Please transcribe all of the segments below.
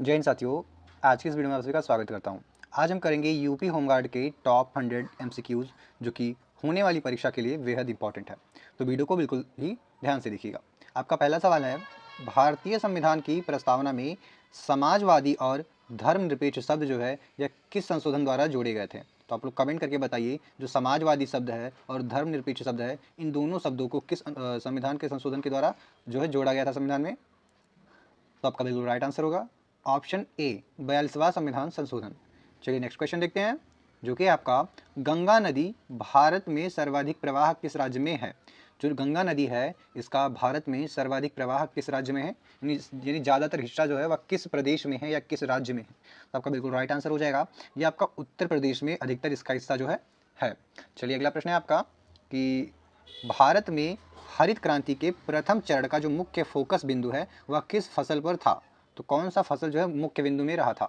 जय हिंद साथियों, आज की इस वीडियो में आप सभी का स्वागत करता हूं। आज हम करेंगे यूपी होमगार्ड के टॉप 100 एमसीक्यूज जो कि होने वाली परीक्षा के लिए बेहद इंपॉर्टेंट है। तो वीडियो को बिल्कुल ही ध्यान से देखिएगा। आपका पहला सवाल है, भारतीय संविधान की प्रस्तावना में समाजवादी और धर्मनिरपेक्ष शब्द जो है यह किस संशोधन द्वारा जोड़े गए थे? तो आप लोग कमेंट करके बताइए, जो समाजवादी शब्द है और धर्मनिरपेक्ष शब्द है, इन दोनों शब्दों को किस संविधान के संशोधन के द्वारा जो है जोड़ा गया था संविधान में? तो आपका बिल्कुल राइट आंसर होगा ऑप्शन ए, 42वां संविधान संशोधन। चलिए नेक्स्ट क्वेश्चन देखते हैं, जो कि आपका गंगा नदी भारत में सर्वाधिक प्रवाह किस राज्य में है? जो गंगा नदी है इसका भारत में सर्वाधिक प्रवाह किस राज्य में है, यानी ज़्यादातर हिस्सा जो है वह किस प्रदेश में है या किस राज्य में है? तो आपका बिल्कुल राइट आंसर हो जाएगा, ये आपका उत्तर प्रदेश में अधिकतर इसका हिस्सा जो है। चलिए अगला प्रश्न है आपका कि भारत में हरित क्रांति के प्रथम चरण का जो मुख्य फोकस बिंदु है वह किस फसल पर था? तो कौन सा फसल जो है मुख्य बिंदु में रहा था?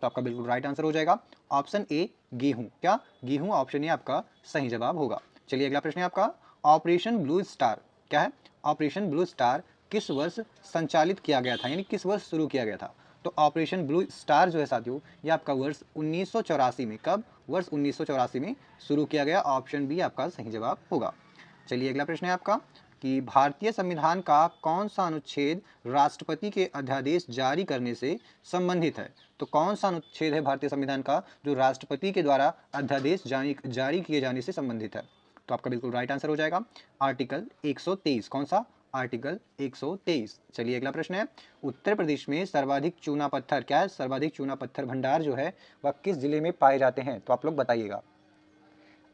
तो आपका बिल्कुल राइट आंसर हो जाएगा ऑप्शन ए, गेहूं। क्या गेहूं? ऑप्शन ए आपका सही जवाब होगा। चलिए अगला प्रश्न है आपका, ऑपरेशन ब्लू स्टार क्या है? ऑपरेशन ब्लू स्टार किस वर्ष संचालित किया गया था, यानी किस वर्ष शुरू किया गया था? तो ऑपरेशन ब्लू स्टार जो है साथियों, ये आपका वर्ष 1984 में, कब? वर्ष 1984 में शुरू किया गया। ऑप्शन बी आपका सही जवाब होगा। चलिए अगला प्रश्न है आपका कि भारतीय संविधान का कौन सा अनुच्छेद राष्ट्रपति के अध्यादेश जारी करने से संबंधित है? तो कौन सा अनुच्छेद है भारतीय संविधान का जो राष्ट्रपति के द्वारा अध्यादेश जारी किए जाने से संबंधित है? तो आपका बिल्कुल राइट आंसर हो जाएगा आर्टिकल 123। कौन सा? आर्टिकल 123। चलिए अगला प्रश्न है, उत्तर प्रदेश में सर्वाधिक चूना पत्थर क्या है? सर्वाधिक चूना पत्थर भंडार जो है वह किस जिले में पाए जाते हैं? तो आप लोग बताइएगा।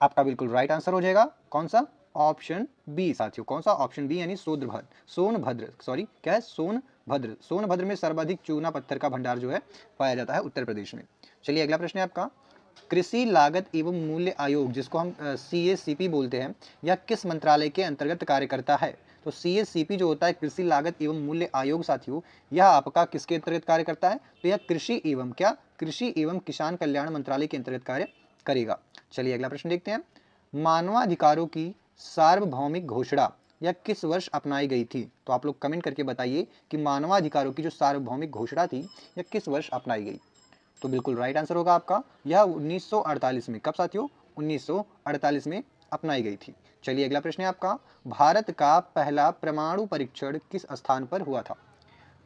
आपका बिल्कुल राइट आंसर हो जाएगा कौन सा? ऑप्शन बी साथियों। कौन सा? ऑप्शन बी, यानी सोनभद्र, सॉरी क्या है? सोनभद्र। सोनभद्र में सर्वाधिक चूना पत्थर का भंडार जो है पाया जाता है उत्तर प्रदेश में। चलिए अगला प्रश्न है आपका, कृषि लागत एवं मूल्य आयोग, जिसको हम CACP बोलते हैं, यह किस मंत्रालय के अंतर्गत कार्य करता है? तो CACP जो होता है, कृषि लागत एवं मूल्य आयोग साथियों, यह आपका किसके अंतर्गत कार्य करता है? तो यह कृषि एवं क्या? कृषि एवं किसान कल्याण मंत्रालय के अंतर्गत कार्य करेगा। चलिए अगला प्रश्न देखते हैं, मानवाधिकारों की सार्वभौमिक घोषणा यह किस वर्ष अपनाई गई थी? तो आप लोग कमेंट करके बताइए कि मानवाधिकारों की जो सार्वभौमिक घोषणा थी यह किस वर्ष अपनाई गई? तो बिल्कुल राइट आंसर होगा आपका, यह 1948 में। कब साथियों? 1948 में अपनाई गई थी। चलिए अगला प्रश्न है आपका, भारत का पहला परमाणु परीक्षण किस स्थान पर हुआ था?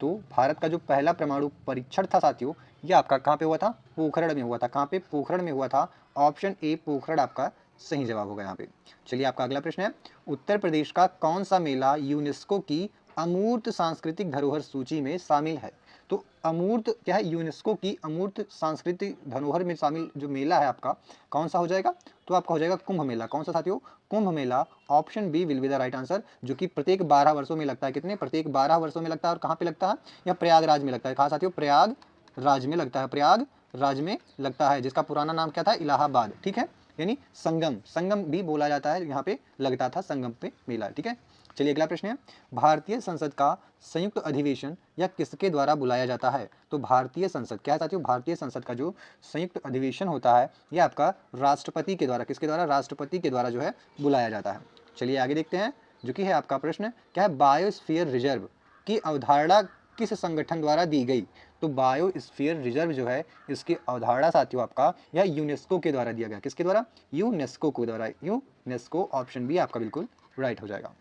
तो भारत का जो पहला परमाणु परीक्षण था साथियों, ये आपका कहाँ पे हुआ था? पोखरण में हुआ था। कहाँ पे? पोखरण में हुआ था। ऑप्शन ए, पोखरण आपका सही जवाब होगा यहाँ पे। चलिए आपका अगला प्रश्न है, उत्तर प्रदेश का कौन सा मेला यूनेस्को की अमूर्त सांस्कृतिक धरोहर सूची में शामिल है? तो अमूर्त क्या है? यूनेस्को की अमूर्त सांस्कृतिक धरोहर में शामिल जो मेला है आपका, कौन सा हो जाएगा? तो आपका हो जाएगा कुंभ मेला। कौन सा साथियों? Kumbh Mela. Option B will be the right answer, जो कि प्रत्येक 12 वर्षों में लगता है। कितने? प्रत्येक 12 वर्षों में लगता है। और कहाँ पे लगता है? यह प्रयागराज में लगता है। कहाँ साथियों? प्रयागराज में लगता है। प्रयागराज में लगता है, जिसका पुराना नाम क्या था? इलाहाबाद। ठीक है, यानी संगम, संगम भी बोला जाता है, यहाँ पे लगता था, संगम पे मेला। ठीक है। चलिए अगला प्रश्न है, भारतीय संसद का संयुक्त अधिवेशन यह किसके द्वारा बुलाया जाता है? तो भारतीय संसद क्या है साथियों? भारतीय संसद का जो संयुक्त अधिवेशन होता है यह आपका राष्ट्रपति के द्वारा, किसके द्वारा? राष्ट्रपति के द्वारा जो है बुलाया जाता है। चलिए आगे देखते हैं, जो कि है आपका प्रश्न क्या है, बायोस्फीयर रिजर्व की अवधारणा किस संगठन द्वारा दी गई? तो बायोस्फीयर रिजर्व जो है इसकी अवधारणा साथियों आपका यह यूनेस्को के द्वारा दिया गया। किसके द्वारा? यूनेस्को के द्वारा। यूनेस्को। ऑप्शन बी आपका बिल्कुल राइट हो जाएगा।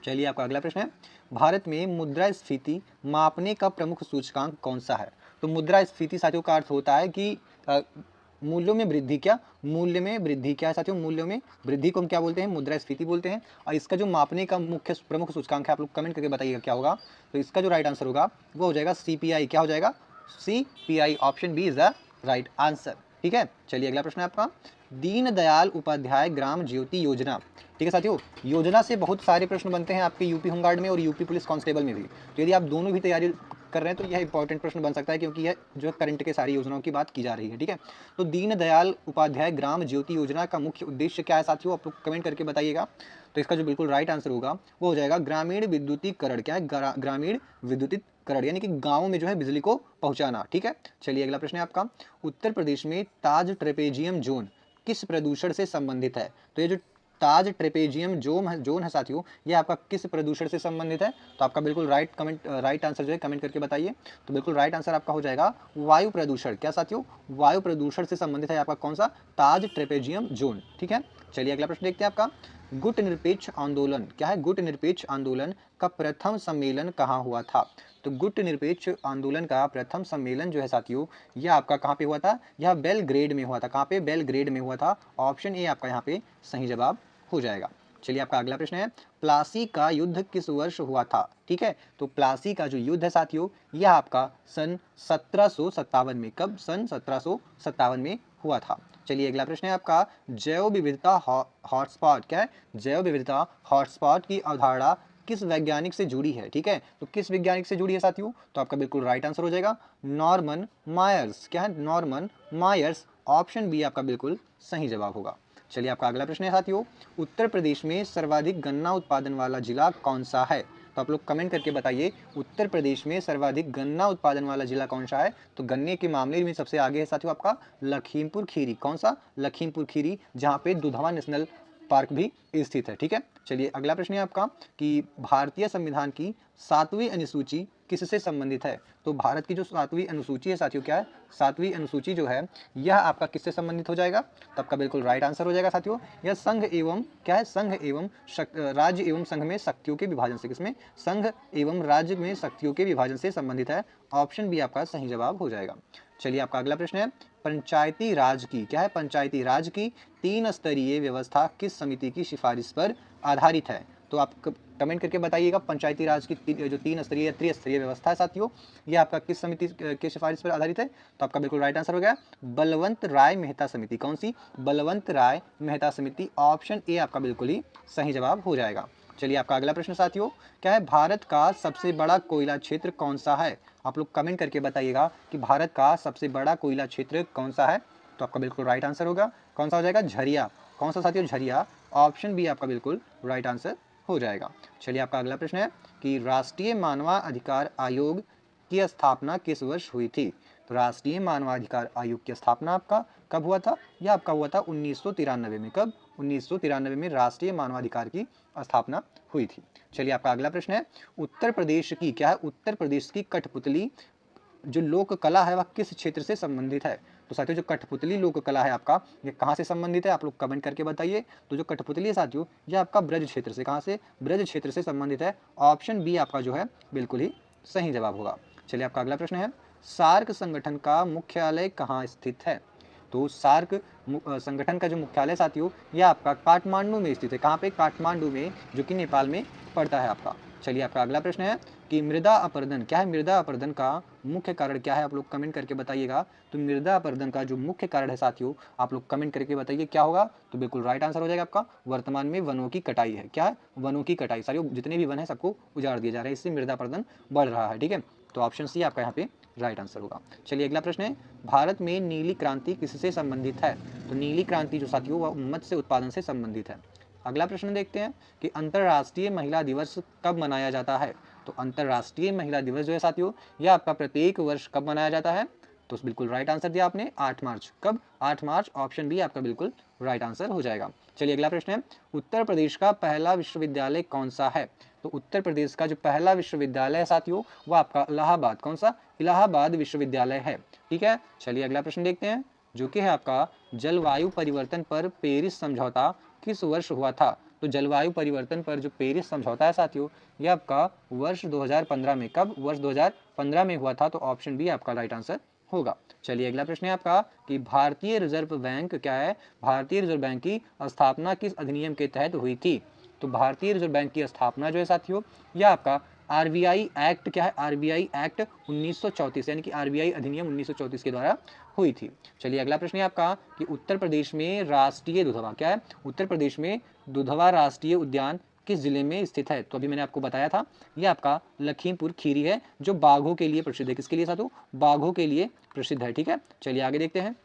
चलिए आपका अगला प्रश्न है, भारत में मुद्रास्फीति मापने का प्रमुख सूचकांक कौन सा है? तो मुद्रास्फीति साथियों का अर्थ होता है कि मूल्यों में वृद्धि। क्या? मूल्य में वृद्धि। क्या है साथियों? मूल्यों में वृद्धि को हम क्या बोलते हैं? मुद्रास्फीति बोलते हैं। और इसका जो मापने का मुख्य प्रमुख सूचकांक है, आप लोग कमेंट करके बताइएगा क्या होगा। तो इसका जो राइट आंसर होगा वो हो जाएगा CPI। क्या हो जाएगा? CPI। Option B is the right answer. ठीक है। चलिए अगला प्रश्न है आपका, दीनदयाल उपाध्याय ग्राम ज्योति योजना। ठीक है साथियों, योजना से बहुत सारे प्रश्न बनते हैं आपके यूपी होमगार्ड में और यूपी पुलिस कांस्टेबल में भी। तो यदि आप दोनों भी तैयारी कर रहे हैं तो यह इंपॉर्टेंट प्रश्न बन सकता है, क्योंकि यह जो करंट के सारी योजनाओं की बात की जा रही है। ठीक है। तो दीनदयाल उपाध्याय ग्राम ज्योति योजना का मुख्य उद्देश्य क्या है साथियों? आप लोग कमेंट करके बताइएगा। तो इसका जो बिल्कुल राइट आंसर होगा वो हो जाएगा ग्रामीण विद्युतीकरण। क्या है? ग्रामीण विद्युतीकरण, यानी कि गाँव में जो है बिजली को पहुंचाना। ठीक है। चलिए अगला प्रश्न है आपका, उत्तर प्रदेश में ताज ट्रेपेजियम जोन किस प्रदूषण से संबंधित है? तो ये जो ताज ट्रेपेजियम जोन है साथियों, ये आपका किस प्रदूषण से संबंधित है? तो आपका बिल्कुल राइट आंसर जो है कमेंट करके बताइए। तो बिल्कुल राइट आंसर आपका हो जाएगा वायु प्रदूषण। क्या साथियों? वायु प्रदूषण से संबंधित है आपका कौन सा? ताज ट्रेपेजियम जोन। ठीक है, चलिए अगला प्रश्न देखते हैं आपका। गुट निरपेक्ष आंदोलन, क्या है? गुट निरपेक्ष आंदोलन का प्रथम सम्मेलन कहाँ हुआ था? तो गुट निरपेक्ष आंदोलन का प्रथम सम्मेलन जो है साथियों, यह आपका कहाँ पे हुआ था? यह बेलग्रेड में हुआ था। कहाँ पे? बेलग्रेड में हुआ था। ऑप्शन ए आपका यहाँ पे सही जवाब हो जाएगा। चलिए आपका अगला प्रश्न है, प्लासी का युद्ध किस वर्ष हुआ था? ठीक है, तो प्लासी का जो युद्ध है साथियों, यह आपका सन 1757 में, कब? सन 1757 में हुआ था। चलिए अगला प्रश्न है आपका, जैव विविधता हॉटस्पॉट, क्या है? जैव विविधता हॉटस्पॉट की अवधारणा किस वैज्ञानिक से जुड़ी है? ठीक है, तो किस वैज्ञानिक से जुड़ी है साथियों? तो आपका बिल्कुल राइट आंसर हो जाएगा नॉर्मन मायर्स। क्या है? Norman Myers. ऑप्शन बी आपका बिल्कुल सही जवाब होगा। चलिए आपका अगला प्रश्न है साथियों, उत्तर प्रदेश में सर्वाधिक गन्ना उत्पादन वाला जिला कौन सा है? तो आप लोग कमेंट करके बताइए, उत्तर प्रदेश में सर्वाधिक गन्ना उत्पादन वाला जिला कौन सा है? तो गन्ने के मामले में सबसे आगे है साथियों आपका लखीमपुर खीरी। कौन सा? लखीमपुर खीरी, जहाँ पे दुधवा नेशनल पार्क भी स्थित है। ठीक है, चलिए अगला प्रश्न है आपका कि भारतीय संविधान की 7वीं अनुसूची किससे संबंधित है? तो भारत की जो 7वीं अनुसूची है साथियों, क्या है? 7वीं अनुसूची जो है यह आपका किससे संबंधित हो जाएगा? तो आपका बिल्कुल राइट आंसर हो जाएगा साथियों, यह संघ एवं, क्या है? संघ एवं राज्य एवं संघ में शक्तियों के विभाजन से, किसमें? संघ एवं राज्य में शक्तियों के विभाजन से संबंधित है। ऑप्शन बी आपका सही जवाब हो जाएगा। चलिए आपका अगला प्रश्न है, पंचायती राज की, क्या है? पंचायती राज की 3 स्तरीय व्यवस्था किस समिति की सिफारिश पर आधारित है? तो आप कमेंट करके बताइएगा, पंचायती राज की जो 3 स्तरीय त्रिस्तरीय व्यवस्था है साथियों, ये आपका किस समिति के सिफारिश पर आधारित है? तो आपका बिल्कुल राइट आंसर हो गया बलवंत राय मेहता समिति। कौन सी? बलवंत राय मेहता समिति। ऑप्शन ए आपका बिल्कुल ही सही जवाब हो जाएगा। चलिए आपका अगला प्रश्न साथियों, क्या है? भारत का सबसे बड़ा कोयला क्षेत्र कौन सा है? आप लोग कमेंट करके बताइएगा कि भारत का सबसे बड़ा कोयला क्षेत्र कौन सा है? तो आपका बिल्कुल राइट आंसर होगा, कौन सा हो जाएगा? झरिया। कौन सा साथियों? झरिया। ऑप्शन बी आपका बिल्कुल राइट आंसर हो जाएगा। चलिए आपका अगला प्रश्न है कि राष्ट्रीय मानवाधिकार आयोग की स्थापना किस वर्ष हुई थी? तो राष्ट्रीय मानवाधिकार आयोग की स्थापना आपका कब हुआ था? यह आपका हुआ था 1993 में। कब? 1993 में राष्ट्रीय मानवाधिकार की स्थापना हुई थी। चलिए आपका अगला प्रश्न है, उत्तर प्रदेश की, क्या है? उत्तर प्रदेश की कठपुतली जो लोक कला है वह किस क्षेत्र से संबंधित है? तो साथियों जो कठपुतली लोक कला है आपका, ये कहाँ से संबंधित है? आप लोग कमेंट करके बताइए। तो जो कठपुतली है साथियों, यह आपका ब्रज क्षेत्र से, कहाँ से? ब्रज क्षेत्र से संबंधित है। ऑप्शन बी आपका जो है बिल्कुल ही सही जवाब होगा। चलिए आपका अगला प्रश्न है, सार्क संगठन का मुख्यालय कहाँ स्थित है? तो सार्क संगठन का जो मुख्यालय साथियों, यह आपका काठमांडू में स्थित है। कहाँ पे? काठमांडू में, जो कि नेपाल में पड़ता है आपका। चलिए आपका अगला प्रश्न है कि मृदा अपरदन, क्या है? मृदा अपरदन का मुख्य कारण क्या है? आप लोग कमेंट करके बताइएगा। तो मृदा अपरदन का जो मुख्य कारण है साथियों, आप लोग कमेंट करके बताइए क्या होगा? तो बिल्कुल राइट आंसर हो जाएगा आपका वर्तमान में वनों की कटाई है। क्या है? वनों की कटाई। साथियों जितने भी वन है सबको उजाड़ दिया जा रहा है, इससे मृदा अपरदन बढ़ रहा है। ठीक है, तो ऑप्शन सी आपका यहाँ पे राइट आंसर होगा। चलिए अगला प्रश्न है, भारत में नीली क्रांति किससे संबंधित है? तो नीली क्रांति जो साथियों वह मत्स्य उत्पादन से संबंधित है। अगला प्रश्न देखते हैं कि अंतर्राष्ट्रीय महिला दिवस कब मनाया जाता है? तो अंतर्राष्ट्रीय महिला दिवस जो है साथियों, यह आपका प्रत्येक वर्ष कब मनाया जाता है? तो बिल्कुल राइट आंसर दिया आपने, 8 मार्च। कब? 8 मार्च। ऑप्शन बी आपका बिल्कुल राइट आंसर हो जाएगा। चलिए अगला प्रश्न है, उत्तर प्रदेश का पहला विश्वविद्यालय कौन सा है? तो उत्तर प्रदेश का जो पहला विश्वविद्यालय है साथियों, वह आपका इलाहाबाद, कौन सा? इलाहाबाद विश्वविद्यालय है। ठीक है, चलिए अगला प्रश्न देखते हैं, जो कि है आपका जलवायु परिवर्तन पर पेरिस समझौता किस वर्ष हुआ था? तो जलवायु परिवर्तन पर जो पेरिस समझौता है साथियों, यह आपका वर्ष 2015 में, कब? वर्ष 2015 में हुआ था। तो ऑप्शन बी आपका राइट आंसर होगा। चलिए अगला प्रश्न है आपका कि भारतीय रिजर्व बैंक, क्या है? भारतीय रिजर्व बैंक की स्थापना किस अधिनियम के तहत हुई थी? तो भारतीय रिजर्व बैंक की स्थापना जो है साथियों, यह आपका आरबीआई एक्ट, क्या है? आरबीआई एक्ट 1934, यानी कि आरबीआई अधिनियम 1934 के द्वारा हुई थी। चलिए अगला प्रश्न है आपका कि उत्तर प्रदेश में राष्ट्रीय दुधवा, क्या है? उत्तर प्रदेश में दुधवा राष्ट्रीय उद्यान किस जिले में स्थित है? तो अभी मैंने आपको बताया था, यह आपका लखीमपुर खीरी है, जो बाघों के लिए प्रसिद्ध है। किसके लिए साथियों? बाघों के लिए प्रसिद्ध है। ठीक है, चलिए आगे देखते हैं।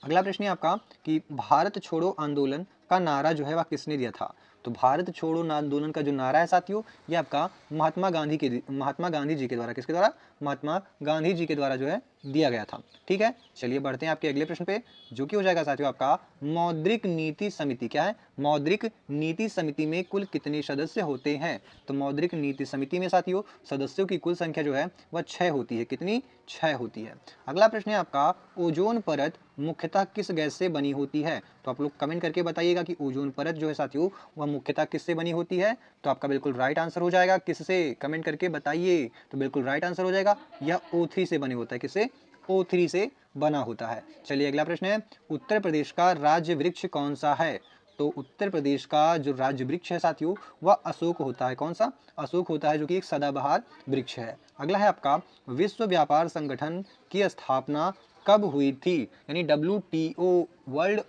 अगला प्रश्न है आपका कि भारत छोड़ो आंदोलन का नारा जो है वह किसने दिया था? तो भारत छोड़ो आंदोलन का जो नारा है साथियों, ये आपका महात्मा गांधी जी के द्वारा, किसके द्वारा? महात्मा गांधी जी के द्वारा जो है दिया गया था। ठीक है, चलिए बढ़ते हैं आपके अगले प्रश्न पे, जो कि हो जाएगा साथियों आपका मौद्रिक नीति समिति। क्या है? मौद्रिक नीति समिति में कुल कितने सदस्य होते हैं? तो मौद्रिक नीति समिति में साथियों सदस्यों की कुल संख्या जो है वह 6 होती है। कितनी? 6 होती है। अगला प्रश्न है आपका ओजोन परत मुख्यतः किस गैस से बनी होती है? तो आप लोग कमेंट करके बताइएगा कि ओजोन परत जो है साथियों वह मुख्यतः किससे बनी होती है? तो आपका बिल्कुल राइट आंसर हो जाएगा किससे? कमेंट करके बताइए। तो बिल्कुल राइट आंसर हो जाएगा यह O3 से बने होता है। किससे? O3 से बना होता है। चलिए अगला प्रश्न है उत्तर प्रदेश का राज्य वृक्ष कौन सा है? तो उत्तर प्रदेश का जो राज्य वृक्ष है साथियों वह अशोक होता है। कौन सा? अशोक होता है, जो कि एक सदाबहार वृक्ष है। अगला है आपका विश्व व्यापार संगठन की स्थापना कब हुई थी? यानी WTO वर्ल्ड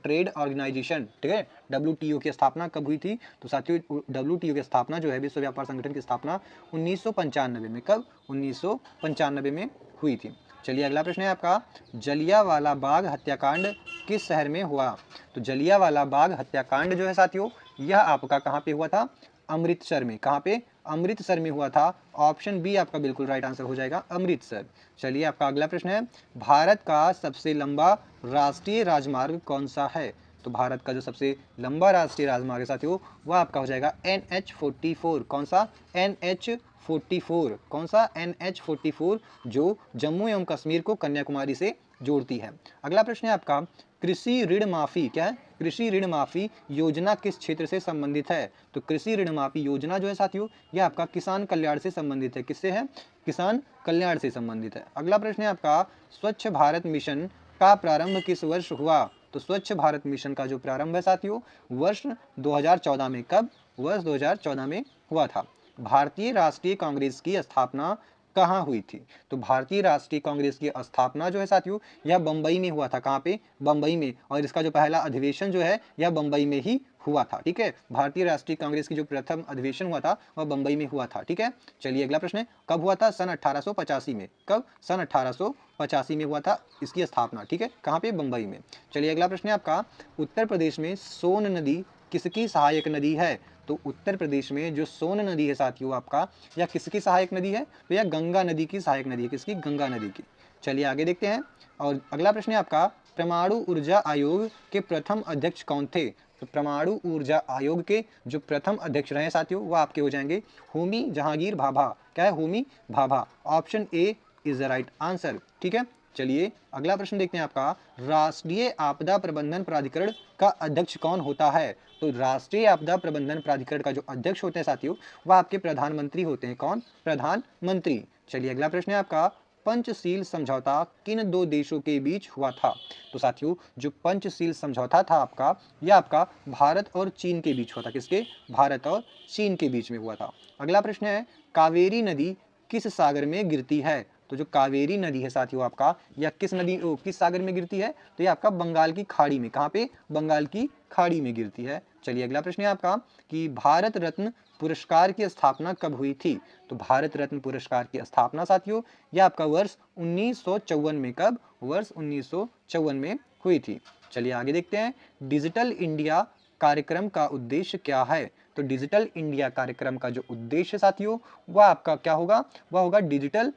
ट्रेड ऑर्गेनाइजेशन, ठीक है, WTO की स्थापना कब हुई थी? तो साथियों WTO की स्थापना जो है विश्व व्यापार संगठन की स्थापना 1995 में। कब? 1995 में हुई थी। चलिए अगला प्रश्न है आपका जलियांवाला बाग हत्याकांड किस शहर में हुआ? तो जलियांवाला बाग हत्याकांड जो है साथियों यह आपका कहाँ पे हुआ था? अमृतसर में। कहाँ पे? अमृतसर में हुआ था। ऑप्शन बी आपका बिल्कुल राइट आंसर हो जाएगा, अमृतसर। चलिए आपका अगला प्रश्न है भारत का सबसे लंबा राष्ट्रीय राजमार्ग कौन सा है? तो भारत का जो सबसे लंबा राष्ट्रीय राजमार्ग है साथियों वह आपका हो जाएगा NH44। कौन सा? NH44। कौन सा? NH44 जो जम्मू एवं कश्मीर को कन्याकुमारी से जोड़ती है। अगला प्रश्न है आपका कृषि ऋण माफी। क्या है? कृषि ऋण माफी योजना किस क्षेत्र से संबंधित है? तो कृषि ऋण माफी योजना जो है साथियों यह आपका किसान कल्याण से संबंधित है। किससे है? किसान कल्याण से संबंधित है। अगला प्रश्न है आपका स्वच्छ भारत मिशन का प्रारंभ किस वर्ष हुआ? तो स्वच्छ भारत मिशन का जो प्रारंभ है साथियों वर्ष 2014 में। कब? वर्ष 2014 में हुआ था। भारतीय राष्ट्रीय कांग्रेस की स्थापना कहाँ हुई थी? तो भारतीय राष्ट्रीय कांग्रेस की स्थापना जो है साथियों यह बंबई में हुआ था। कहाँ पे? बंबई में। और इसका जो पहला अधिवेशन जो है यह बंबई में ही हुआ था। ठीक है, भारतीय राष्ट्रीय कांग्रेस की जो प्रथम अधिवेशन हुआ था वह बंबई में हुआ था। ठीक है, चलिए अगला प्रश्न है कब हुआ था? सन 1885 में। कब? सन 1885 में हुआ था इसकी स्थापना। ठीक है, कहाँ पे? बंबई में। चलिए अगला प्रश्न है आपका उत्तर प्रदेश में सोन नदी किसकी सहायक नदी है? तो उत्तर प्रदेश में जो सोन नदी है साथियों आपका यह किसकी सहायक नदी है? तो यह गंगा नदी की सहायक नदी है। किसकी? गंगा नदी की। चलिए आगे देखते हैं। और अगला प्रश्न है आपका परमाणु ऊर्जा आयोग के प्रथम अध्यक्ष कौन थे? तो परमाणु ऊर्जा आयोग के जो प्रथम अध्यक्ष रहे साथियों वह आपके हो जाएंगे होमी जहांगीर भाभा। क्या है? Homi Bhabha. Option A is the right answer. ठीक है, चलिए अगला प्रश्न देखते हैं आपका राष्ट्रीय आपदा प्रबंधन प्राधिकरण का अध्यक्ष कौन होता है? तो राष्ट्रीय आपदा प्रबंधन प्राधिकरण का जो अध्यक्ष होते हैं साथियों वह आपके प्रधानमंत्री होते हैं। कौन? प्रधानमंत्री। चलिए अगला प्रश्न है आपका पंचशील समझौता किन दो देशों के बीच हुआ था? तो साथियों जो पंचशील समझौता था आपका यह आपका भारत और चीन के बीच हुआ था। किसके? भारत और चीन के बीच में हुआ था। अगला प्रश्न है कावेरी नदी किस सागर में गिरती है? तो जो कावेरी नदी है साथियों आपका यह किस सागर में गिरती है? तो ये आपका बंगाल की खाड़ी में। कहाँ पे? बंगाल की खाड़ी में गिरती है। चलिए अगला प्रश्न है आपका कि भारत रत्न पुरस्कार की स्थापना कब हुई थी? तो भारत रत्न पुरस्कार की स्थापना साथियों यह आपका वर्ष 1954 में। कब? वर्ष 1954 में हुई थी। चलिए आगे देखते हैं डिजिटल इंडिया कार्यक्रम का उद्देश्य क्या है? तो डिजिटल इंडिया कार्यक्रम का जो उद्देश्य साथियों वह आपका क्या होगा? वह होगा डिजिटल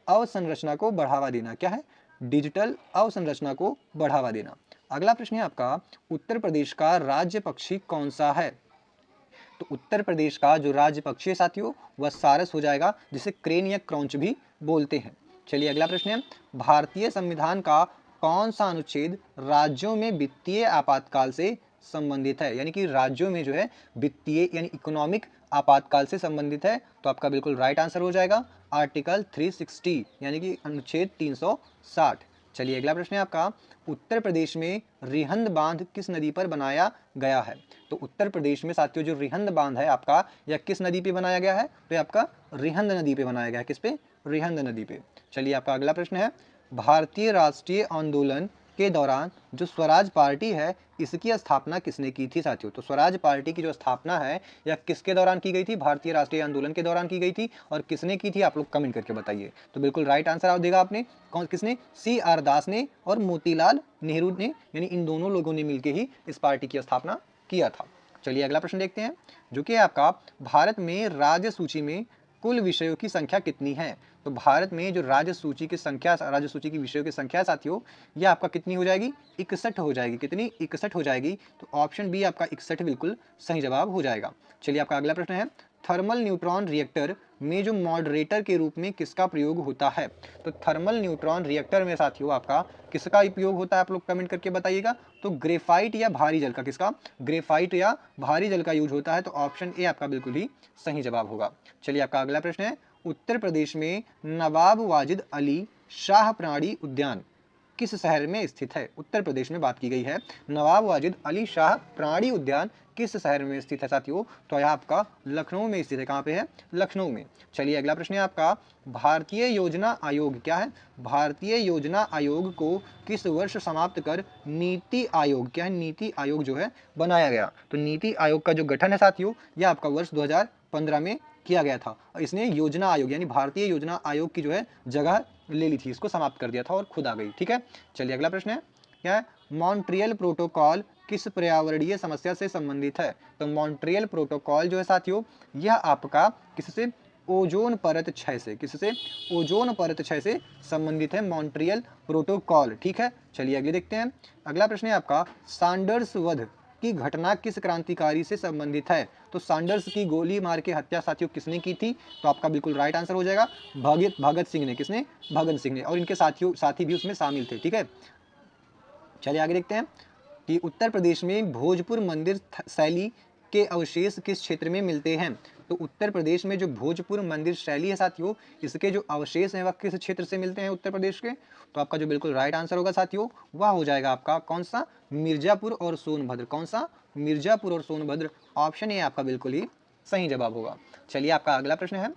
अवसंरचना को बढ़ावा देना। क्या है? डिजिटल अवसंरचना को बढ़ावा देना। अगला प्रश्न है आपका उत्तर प्रदेश का राज्य पक्षी कौन सा है? तो उत्तर प्रदेश का जो राज्य पक्षी है साथियों वह सारस हो जाएगा, जिसे क्रेन या क्रॉन्च भी बोलते हैं। चलिए अगला प्रश्न है भारतीय संविधान का कौन सा अनुच्छेद राज्यों में वित्तीय आपातकाल से संबंधित है? यानी कि राज्यों में जो है वित्तीय यानी इकोनॉमिक आपातकाल से संबंधित है। तो आपका बिल्कुल राइट आंसर हो जाएगा आर्टिकल 360 यानी कि अनुच्छेद 360। चलिए अगला प्रश्न है आपका उत्तर प्रदेश में रिहंद बांध किस नदी पर बनाया गया है? तो उत्तर प्रदेश में साथियों जो रिहंद बांध है आपका यह किस नदी पे बनाया गया है? तो आपका रिहंद नदी पे बनाया गया है। किस पे? रिहंद नदी पे। चलिए आपका अगला प्रश्न है भारतीय राष्ट्रीय आंदोलन के दौरान जो स्वराज पार्टी है इसकी स्थापना किसने की थी साथियों? तो स्वराज पार्टी की जो स्थापना है यह किसके दौरान की गई थी? भारतीय राष्ट्रीय आंदोलन के दौरान की गई थी। और किसने की थी? आप लोग कमेंट करके बताइए। तो बिल्कुल राइट आंसर आप देगा आपने कौन किसने? CR दास ने और मोतीलाल नेहरू ने, यानी इन दोनों लोगों ने मिलकर ही इस पार्टी की स्थापना किया था। चलिए अगला प्रश्न देखते हैं जो कि आपका भारत में राज्य सूची में कुल विषयों की संख्या कितनी है? तो भारत में जो राज्य सूची की संख्या, राज्य सूची की विषयों की संख्या है साथियों, यह आपका कितनी हो जाएगी? 61 हो जाएगी। कितनी? 61 हो जाएगी। तो ऑप्शन बी आपका 61 बिल्कुल सही जवाब हो जाएगा। चलिए आपका अगला प्रश्न है, थर्मल न्यूट्रॉन रिएक्टर में जो मॉडरेटर के रूप में किसका प्रयोग होता है? तो थर्मल न्यूट्रॉन रिएक्टर में साथियों आपका किसका उपयोग होता है? आप लोग कमेंट करके बताइएगा। तो ग्रेफाइट या भारी जल का, किसका? ग्रेफाइट या भारी जल का यूज होता है। तो ऑप्शन ए आपका बिल्कुल ही सही जवाब होगा। चलिए आपका अगला प्रश्न है, उत्तर प्रदेश में नवाब वाजिद अली शाह प्राणी उद्यान किस शहर में स्थित है? उत्तर प्रदेश में बात की गई है। नवाब वाजिद अली शाह प्राणी उद्यान किस शहर में स्थित है साथियों? तो यह आपका लखनऊ में स्थित है। कहाँ पे है? लखनऊ में। चलिए अगला प्रश्न है आपका, भारतीय योजना आयोग क्या है? भारतीय योजना आयोग को किस वर्ष समाप्त कर नीति आयोग, क्या है? नीति आयोग जो है बनाया गया। तो नीति आयोग का जो गठन है साथियों, यह आपका वर्ष 2015 में किया गया था। इसने योजना आयोग यानी भारतीय योजना आयोग की जो है जगह ले ली थी, इसको समाप्त कर दिया था और खुद आ गई। ठीक है, चलिए अगला प्रश्न है, क्या है? मॉन्ट्रियल प्रोटोकॉल किस पर्यावरणीय समस्या से संबंधित है? तो मॉन्ट्रियल प्रोटोकॉल जो है साथियों, यह आपका किससे? ओजोन परत क्षय से, किससे? ओजोन परत क्षय से संबंधित है मॉन्ट्रियल प्रोटोकॉल। ठीक है, चलिए अगले देखते हैं। अगला प्रश्न है आपका, सैंडर्स वध की घटना किस क्रांतिकारी से संबंधित है? तो सैंडर्स की गोली मार के हत्या साथियों किसने की थी? तो आपका बिल्कुल राइट आंसर हो जाएगा भगत सिंह ने। किसने? भगत सिंह ने, और इनके साथी भी उसमें शामिल थे। ठीक है, चलिए आगे देखते हैं कि उत्तर प्रदेश में भोजपुर मंदिर शैली के अवशेष किस क्षेत्र में मिलते हैं? तो उत्तर प्रदेश में जो भोजपुर मंदिर शैली है साथियों, इसके जो अवशेष हैं वह किस क्षेत्र से मिलते हैं उत्तर प्रदेश के? तो आपका जो बिल्कुल राइट आंसर होगा साथियों, वह हो जाएगा आपका कौन सा? मिर्जापुर और सोनभद्र। कौन सा? मिर्जापुर और सोनभद्र। ऑप्शन ए आपका बिल्कुल ही सही जवाब होगा। चलिए आपका अगला प्रश्न है,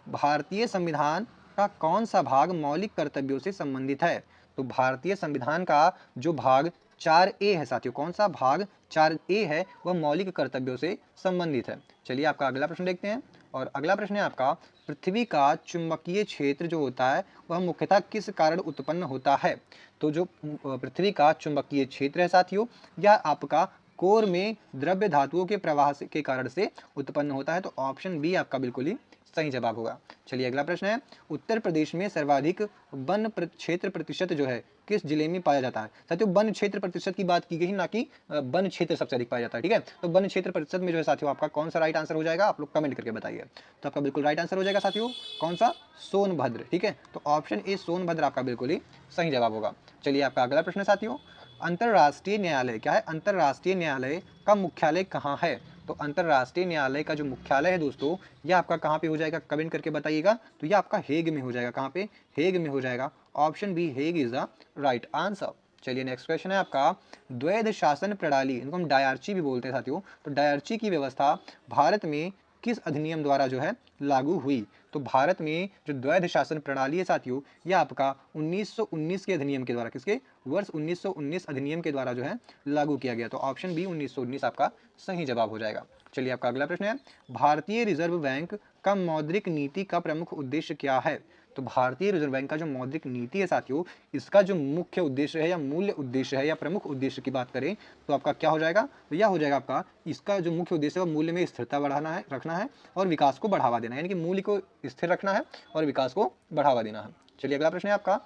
भारतीय संविधान का कौन सा भाग मौलिक कर्तव्यों से संबंधित है? तो भारतीय संविधान का जो भाग 4A है साथियों, कौन सा भाग 4A है, वह मौलिक कर्तव्यों से संबंधित है। चलिए आपका अगला प्रश्न देखते हैं, और अगला प्रश्न है आपका, पृथ्वी का चुंबकीय क्षेत्र जो होता है वह मुख्यतः किस कारण उत्पन्न होता है? तो जो पृथ्वी का चुंबकीय क्षेत्र है साथियों, यह आपका कोर में द्रव्य धातुओं के प्रवाह के कारण से उत्पन्न होता है। तो ऑप्शन बी आपका बिल्कुल ही सही जवाब होगा। चलिए अगला प्रश्न है, उत्तर प्रदेश में सर्वाधिक वन क्षेत्र प्रतिशत जो है किस जिले में पाया जाता है? साथियों वन क्षेत्र प्रतिशत की बात की गई, ना कि वन क्षेत्र सबसे अधिक पाया जाता है। ठीक है, तो वन क्षेत्र प्रतिशत में जो है साथियों आपका कौन सा राइट आंसर हो जाएगा? आप लोग कमेंट करके बताइए। तो आपका बिल्कुल राइट आंसर हो जाएगा साथियों कौन सा? सोनभद्र। ठीक है, तो ऑप्शन ए सोनभद्र आपका बिल्कुल ही सही जवाब होगा। चलिए आपका अगला प्रश्न है साथियों, अंतर्राष्ट्रीय न्यायालय, क्या है? अंतर्राष्ट्रीय न्यायालय का मुख्यालय कहाँ है? तो अंतर्राष्ट्रीय न्यायालय का जो मुख्यालय है दोस्तों, यह आपका कहाँ पे हो जाएगा? कमेंट करके बताइएगा। तो यह आपका हेग में हो जाएगा। कहाँ पे? हेग में हो जाएगा। Option B Hague is the right answer. चलिए नेक्स्ट क्वेश्चन है आपका, द्वैध शासन प्रणाली, इनको हम डायरची भी बोलते हैं साथियों, तो डायरची की व्यवस्था भारत में किस अधिनियम द्वारा जो है लागू हुई? तो भारत में जो द्वैध शासन प्रणाली है साथियों, यह आपका 1919 के अधिनियम के द्वारा, किसके? वर्ष 1919 अधिनियम के द्वारा जो है लागू किया गया। तो ऑप्शन बी 1919 आपका सही जवाब हो जाएगा। चलिए आपका अगला प्रश्न है, भारतीय रिजर्व बैंक का मौद्रिक नीति का प्रमुख उद्देश्य क्या है? तो भारतीय रिजर्व बैंक का जो मौद्रिक नीति है साथियों, इसका जो मुख्य उद्देश्य है या मूल्य उद्देश्य है या प्रमुख उद्देश्य की बात करें तो आपका क्या हो जाएगा? तो यह हो जाएगा आपका, इसका जो मुख्य उद्देश्य है वह मूल्य में स्थिरता बढ़ाना है, रखना है, और विकास को बढ़ावा देना है, यानी कि मूल्य को स्थिर रखना है और विकास को बढ़ावा देना है। चलिए अगला प्रश्न है आपका,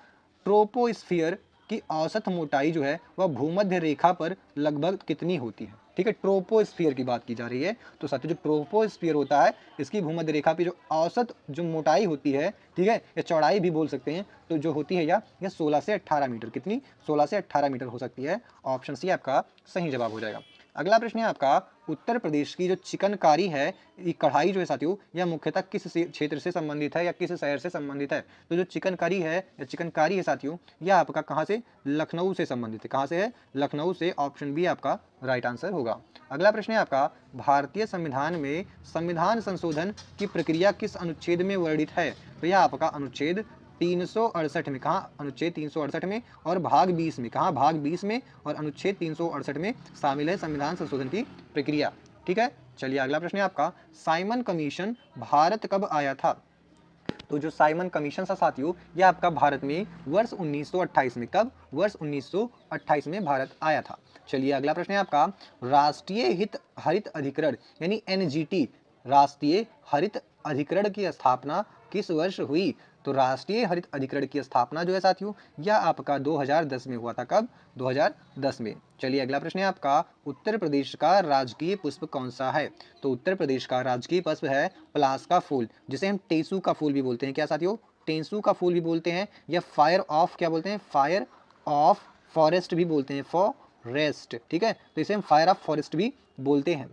ट्रोपोस्फियर की औसत मोटाई जो है वह भूमध्य रेखा पर लगभग कितनी होती है? ठीक है, ट्रोपोस्फियर की बात की जा रही है। तो साथियों जो ट्रोपोस्फियर होता है, इसकी भूमध्य रेखा पे जो औसत जो मोटाई होती है, ठीक है, या चौड़ाई भी बोल सकते हैं, तो जो होती है यह 16 से 18 मीटर। कितनी? 16 से 18 मीटर हो सकती है। ऑप्शन सी आपका सही जवाब हो जाएगा। अगला प्रश्न है आपका, उत्तर प्रदेश की जो चिकनकारी है, ये कढ़ाई जो है साथियों, यह मुख्यतः किस क्षेत्र से संबंधित है या किस शहर से संबंधित है? तो जो चिकनकारी है या चिकनकारी है साथियों, यह आपका कहाँ से? लखनऊ से संबंधित है। कहाँ से है? लखनऊ से। ऑप्शन बी आपका राइट आंसर होगा। अगला प्रश्न है आपका, भारतीय संविधान में संविधान संशोधन की प्रक्रिया किस अनुच्छेद में वर्णित है? तो यह आपका अनुच्छेद 368 में। कहाँ? अनुच्छेद 368 में, और भाग 20 में। कहाँ? भाग 20 में और अनुच्छेद 368 में शामिल है संविधान संशोधन की प्रक्रिया। ठीक है, चलिए अगला प्रश्न है आपका, साइमन कमीशन भारत कब आया था? तो जो साइमन कमीशन था साथियों, यह आपका भारत में वर्ष 1928 में। कब? वर्ष 1928 में भारत आया था। चलिए अगला प्रश्न है आपका, राष्ट्रीय हित हरित अधिकरण यानी NGT, राष्ट्रीय हरित अधिकरण की स्थापना किस वर्ष हुई? तो राष्ट्रीय हरित अधिकरण की स्थापना जो है साथियों, यह आपका 2010 में हुआ था। कब? 2010 में। चलिए अगला प्रश्न है आपका, उत्तर प्रदेश का राजकीय पुष्प कौन सा है? तो उत्तर प्रदेश का राजकीय पुष्प है पलाश का फूल, जिसे हम टेसू का फूल भी बोलते हैं। क्या साथियों? टेसू का फूल भी बोलते हैं, या फायर ऑफ क्या बोलते हैं? फायर ऑफ फॉरेस्ट भी बोलते हैं, फॉरेस्ट, ठीक है। तो इसे हम फायर ऑफ फॉरेस्ट भी बोलते हैं।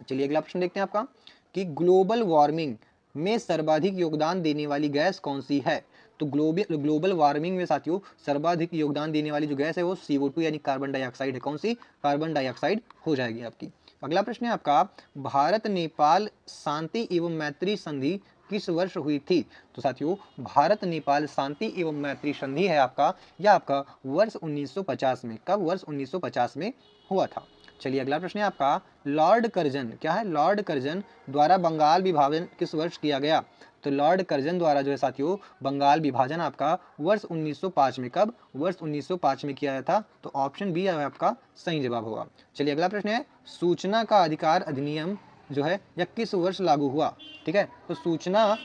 चलिए अगला प्रश्न देखते हैं आपका, कि ग्लोबल वार्मिंग में सर्वाधिक योगदान देने वाली गैस कौन सी है? तो ग्लोबल वार्मिंग में साथियों सर्वाधिक योगदान देने वाली जो गैस है वो CO2 यानी कार्बन डाइऑक्साइड है। कौन सी? कार्बन डाइऑक्साइड हो जाएगी आपकी। अगला प्रश्न है आपका, भारत नेपाल शांति एवं मैत्री संधि किस वर्ष हुई थी? तो साथियों भारत नेपाल शांति एवं मैत्री संधि है आपका, यह आपका वर्ष 1950 में। कब? वर्ष 1950 में हुआ था। चलिए अगला प्रश्न है आपका, लॉर्ड कर्जन, क्या है? लॉर्ड कर्जन द्वारा बंगाल विभाजन किस वर्ष किया गया? तो लॉर्ड कर्जन द्वारा जो है साथियों बंगाल विभाजन आपका वर्ष 1905 में। कब? वर्ष 1905 में किया गया था। तो ऑप्शन बी आपका सही जवाब होगा। चलिए अगला प्रश्न है, सूचना का अधिकार अधिनियम जो है यह किस वर्ष लागू हुआ? ठीक है, तो सूचना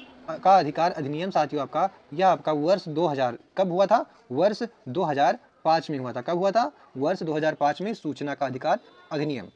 का अधिकार अधिनियम साथियों आपका यह आपका वर्ष 2000 कब हुआ था? वर्ष 2005 में हुआ था। कब हुआ था? वर्ष 2005 में सूचना का अधिकार अधिनियम।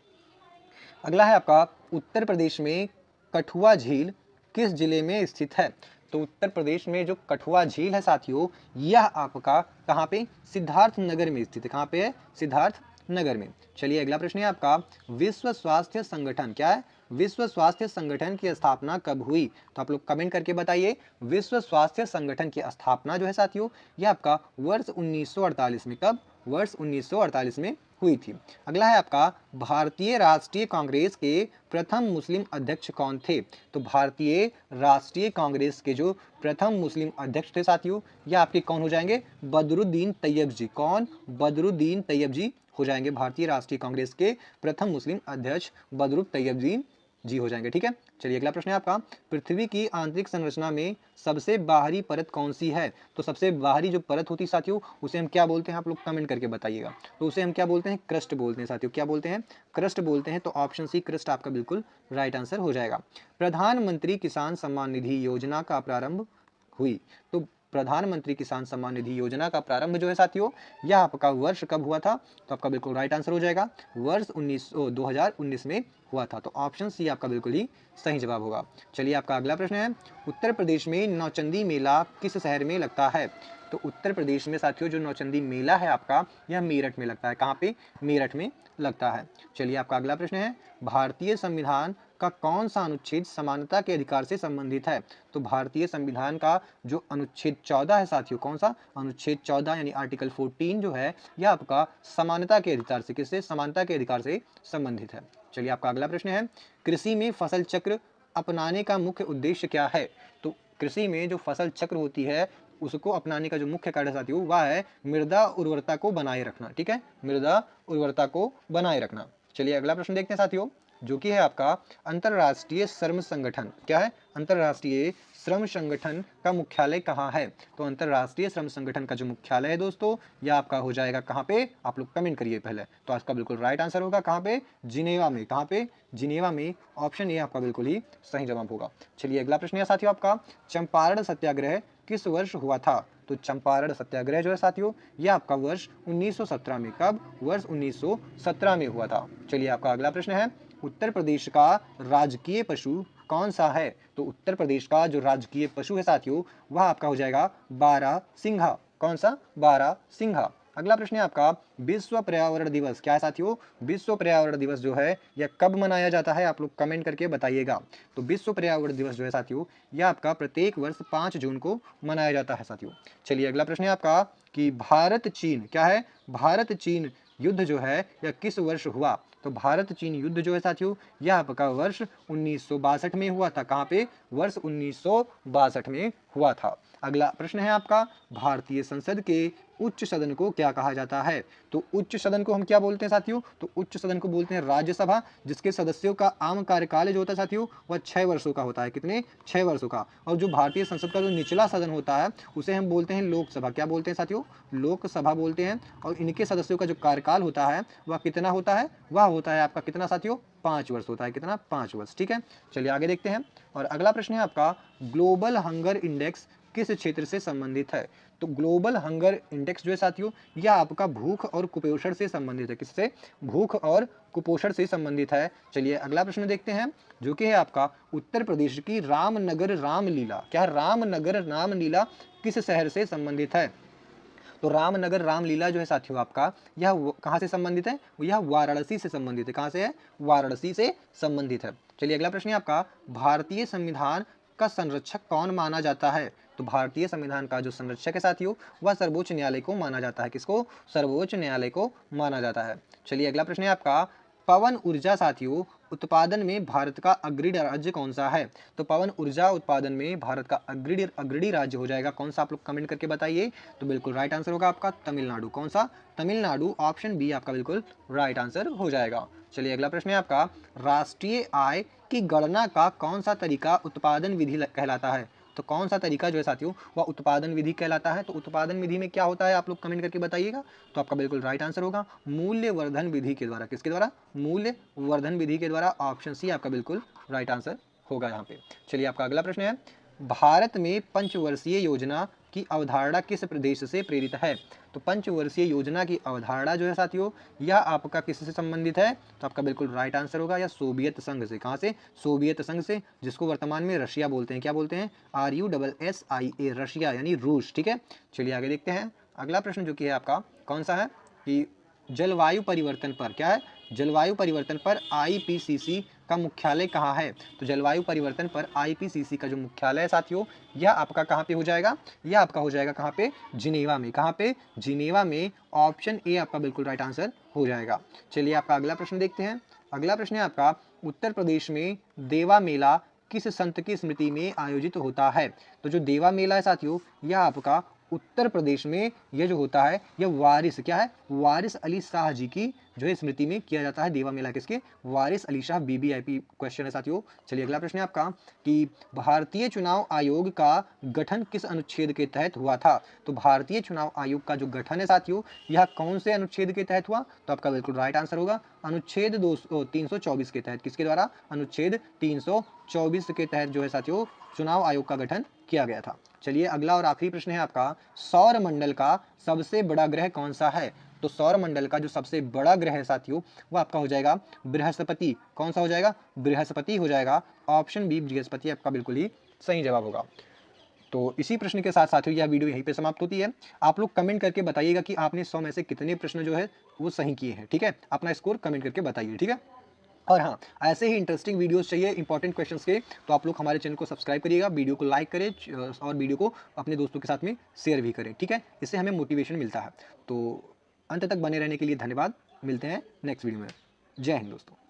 अगला है आपका, उत्तर प्रदेश में कठुआ झील किस जिले में स्थित है? तो उत्तर प्रदेश में जो कठुआ झील है साथियों, यह आपका कहाँ पे? सिद्धार्थ नगर में स्थित है। कहाँ पे है? सिद्धार्थ नगर में। चलिए अगला प्रश्न है आपका, विश्व स्वास्थ्य संगठन, क्या है? विश्व स्वास्थ्य संगठन की स्थापना कब हुई? तो आप लोग कमेंट करके बताइए। विश्व स्वास्थ्य संगठन की स्थापना जो है साथियों, यह आपका वर्ष 1948 में। कब? वर्ष 1948 में हुई थी। अगला है आपका, भारतीय राष्ट्रीय कांग्रेस के प्रथम मुस्लिम अध्यक्ष कौन थे? तो भारतीय राष्ट्रीय कांग्रेस के जो प्रथम मुस्लिम अध्यक्ष थे साथियों, यह आपके कौन हो जाएंगे? बदरुद्दीन तैयब जी। कौन? बदरुद्दीन तैयब जी हो जाएंगे। भारतीय राष्ट्रीय कांग्रेस के प्रथम मुस्लिम अध्यक्ष बदरुद्दीन तैयब जी हो जाएंगे। ठीक है। चलिए अगला प्रश्न है आपका, पृथ्वी की आंतरिक संरचना में सबसे बाहरी परत कौन सी है? तो सबसे बाहरी जो परत होती है साथियों, उसे हम क्या बोलते हैं? आप लोग कमेंट करके बताइएगा। तो उसे हम क्या बोलते हैं? क्रस्ट बोलते हैं साथियों। क्या बोलते हैं? क्रस्ट बोलते हैं। तो ऑप्शन सी क्रस्ट आपका बिल्कुल राइट आंसर हो जाएगा। प्रधानमंत्री किसान सम्मान निधि योजना का प्रारंभ हुई। तो प्रधानमंत्री किसान सम्मान निधि योजना का प्रारंभ जो है साथियों, यह आपका वर्ष कब हुआ था? तो आपका बिल्कुल राइट आंसर हो जाएगा, वर्ष 2019 में हुआ था। तो ऑप्शन सी आपका बिल्कुल ही सही जवाब होगा। चलिए आपका अगला प्रश्न है, उत्तर प्रदेश में नौचंदी मेला किस शहर में लगता है? तो उत्तर प्रदेश में साथियों जो नौचंदी मेला है आपका, यह मेरठ में लगता है। कहाँ पे? मेरठ में लगता है। चलिए आपका अगला प्रश्न है, भारतीय संविधान का कौन सा अनुच्छेद समानता के अधिकार से संबंधित है? तो भारतीय संविधान का जो अनुच्छेद 14 है साथियों, कौन सा? अनुच्छेद 14 यानी आर्टिकल 14 जो है, यह आपका समानता के अधिकार से, किससे? समानता के अधिकार से संबंधित है। चलिए आपका अगला प्रश्न है, कृषि में फसल चक्र अपनाने का मुख्य उद्देश्य क्या है? तो कृषि में जो फसल चक्र होती है उसको अपनाने का जो मुख्य कार्य साथियों, वह है मृदा उर्वरता को बनाए रखना। ठीक है, मृदा उर्वरता को बनाए रखना। चलिए अगला प्रश्न देखते हैं साथियों, जो कि है आपका, अंतरराष्ट्रीय श्रम संगठन, क्या है? अंतरराष्ट्रीय श्रम संगठन का मुख्यालय कहाँ है? तो अंतरराष्ट्रीय श्रम संगठन का जो मुख्यालय है दोस्तों, यह आपका हो जाएगा कहाँ पे? आप लोग कमेंट करिए पहले। तो आपका बिल्कुल राइट आंसर होगा कहाँ पे? जिनेवा में। कहाँ पे? जिनेवा में। ऑप्शन ए आपका बिल्कुल ही सही जवाब होगा। चलिए अगला प्रश्न है साथियों आपका, चंपारण सत्याग्रह किस वर्ष हुआ था? तो चंपारण सत्याग्रह जो है साथियों, यह आपका वर्ष 1917 में। कब? वर्ष 1917 में हुआ था। चलिए आपका अगला प्रश्न है, उत्तर प्रदेश का राजकीय पशु कौन सा है? तो उत्तर प्रदेश का जो राजकीय पशु है साथियों, वह आपका हो जाएगा बारहसिंघा। कौन सा? बारहसिंघा। अगला प्रश्न है आपका, विश्व पर्यावरण दिवस, क्या है साथियों? विश्व पर्यावरण दिवस जो है यह कब मनाया जाता है? आप लोग कमेंट करके बताइएगा। तो विश्व पर्यावरण दिवस जो है साथियों, यह आपका प्रत्येक वर्ष 5 जून को मनाया जाता है साथियों। चलिए अगला प्रश्न है आपका, कि भारत चीन, क्या है? भारत चीन युद्ध जो है यह किस वर्ष हुआ? तो भारत चीन युद्ध जो है साथियों, यह आपका वर्ष 1962 में हुआ था। कहाँ पे? वर्ष 1962 में हुआ था। अगला प्रश्न है आपका, भारतीय संसद के उच्च सदन को क्या कहा जाता है? तो उच्च सदन को हम क्या बोलते हैं साथियों? तो उच्च सदन को बोलते हैं राज्यसभा, जिसके सदस्यों का आम कार्यकाल जो होता है साथियों, वह 6 वर्षों का होता है। कितने? 6 वर्षों का। और जो भारतीय संसद का जो निचला सदन होता है, उसे हम बोलते हैं लोकसभा। क्या बोलते हैं साथियों? लोकसभा बोलते हैं। और इनके सदस्यों का जो कार्यकाल होता है वह कितना होता है? वह होता है आपका कितना साथियों, 5 वर्ष होता है, कितना, 5 वर्ष। ठीक है, चलिए आगे देखते हैं। और अगला प्रश्न है आपका, ग्लोबल हंगर इंडेक्स किस क्षेत्र से संबंधित है? तो ग्लोबल हंगर इंडेक्स जो है साथियों, यह आपका भूख और कुपोषण से संबंधित है। किससे? भूख और कुपोषण से संबंधित है। चलिए अगला प्रश्न देखते हैं, जो कि है आपका, उत्तर प्रदेश की रामनगर रामलीला, क्या रामनगर रामलीला किस शहर से संबंधित है? तो रामनगर रामलीला जो है साथियों आपका, यह कहाँ से संबंधित है? यह वाराणसी से संबंधित है। कहाँ से है? वाराणसी से संबंधित है। चलिए अगला प्रश्न है आपका, भारतीय संविधान का संरक्षक कौन माना जाता है? तो भारतीय संविधान का जो संरक्षक है साथियों, वह सर्वोच्च न्यायालय को माना जाता है। किसको? सर्वोच्च न्यायालय को माना जाता है। चलिए अगला प्रश्न है आपका, पवन ऊर्जा साथियों उत्पादन में भारत का अग्रणी राज्य कौन सा है? तो पवन ऊर्जा उत्पादन में भारत का अग्रणी राज्य हो जाएगा कौन सा? आप लोग कमेंट करके बताइए। तो बिल्कुल राइट आंसर होगा आपका तमिलनाडु। कौन सा? तमिलनाडु, ऑप्शन बी आपका बिल्कुल राइट आंसर हो जाएगा। चलिए अगला प्रश्न है आपका, राष्ट्रीय आय की गणना का कौन सा तरीका उत्पादन विधि कहलाता है? तो कौन सा तरीका जो है साथियों, वह उत्पादन विधि कहलाता है? तो उत्पादन विधि में क्या होता है, आप लोग कमेंट करके बताइएगा। तो आपका बिल्कुल राइट आंसर होगा मूल्य वर्धन विधि के द्वारा। किसके द्वारा? मूल्य वर्धन विधि के द्वारा। ऑप्शन सी आपका बिल्कुल राइट आंसर होगा यहाँ पे। चलिए आपका अगला प्रश्न है, भारत में पंचवर्षीय योजना की अवधारणा किस प्रदेश से प्रेरित है? तो पंचवर्षीय योजना की अवधारणा जो है साथियों, यह आपका किससे संबंधित है? तो आपका बिल्कुल राइट आंसर होगा यह सोवियत संघ से। कहाँ से? सोवियत संघ से, जिसको वर्तमान में रशिया बोलते हैं। क्या बोलते हैं? RUSSIA, रशिया यानी रूस। ठीक है, चलिए आगे देखते हैं। अगला प्रश्न जो कि है आपका कौन सा है कि जलवायु परिवर्तन पर, क्या है? जलवायु परिवर्तन पर IPCC का मुख्यालय कहाँ है? तो जलवायु परिवर्तन पर IPCC का जो मुख्यालय है साथियों, यह आपका कहाँ पे हो जाएगा? यह आपका हो जाएगा कहाँ पे? जिनेवा में। कहाँ पे? जिनेवा में। ऑप्शन ए आपका बिल्कुल राइट आंसर हो जाएगा। चलिए आपका अगला प्रश्न देखते हैं। अगला प्रश्न है आपका, उत्तर प्रदेश में देवा मेला किस संत की स्मृति में आयोजित होता है? तो जो देवा मेला है साथियों, यह आपका उत्तर प्रदेश में यह जो होता है, यह वारिस, क्या है? वारिस अली शाह जी की जो है स्मृति में किया जाता है देवा मेला। किसके? वारिस अली शाह। BBIP क्वेश्चन है साथियों। चलिए अगला प्रश्न है आपका कि भारतीय चुनाव आयोग का गठन किस अनुच्छेद के तहत हुआ था? तो भारतीय चुनाव आयोग का जो गठन है साथियों, यह कौन से अनुच्छेद के तहत हुआ? तो आपका बिल्कुल राइट आंसर होगा अनुच्छेद 324 के तहत। किसके द्वारा? अनुच्छेद 324 के तहत जो है साथियों चुनाव आयोग का गठन किया गया था। चलिए अगला और आखिरी प्रश्न है आपका, सौर मंडल का सबसे बड़ा ग्रह कौन सा है? तो सौर मंडल का जो सबसे बड़ा ग्रह है साथियों, वो आपका हो जाएगा बृहस्पति। कौन सा हो जाएगा? बृहस्पति हो जाएगा। ऑप्शन बी बृहस्पति आपका बिल्कुल ही सही जवाब होगा। तो इसी प्रश्न के साथ साथियों यह वीडियो यहीं पे समाप्त होती है। आप लोग कमेंट करके बताइएगा कि आपने 100 में से कितने प्रश्न जो है वो सही किए हैं। ठीक है, अपना स्कोर कमेंट करके बताइए। ठीक है, और हाँ, ऐसे ही इंटरेस्टिंग वीडियोस चाहिए इंपॉर्टेंट क्वेश्चंस के, तो आप लोग हमारे चैनल को सब्सक्राइब करिएगा, वीडियो को लाइक करें और वीडियो को अपने दोस्तों के साथ में शेयर भी करें। ठीक है, इससे हमें मोटिवेशन मिलता है। तो अंत तक बने रहने के लिए धन्यवाद। मिलते हैं नेक्स्ट वीडियो में। जय हिंद दोस्तों।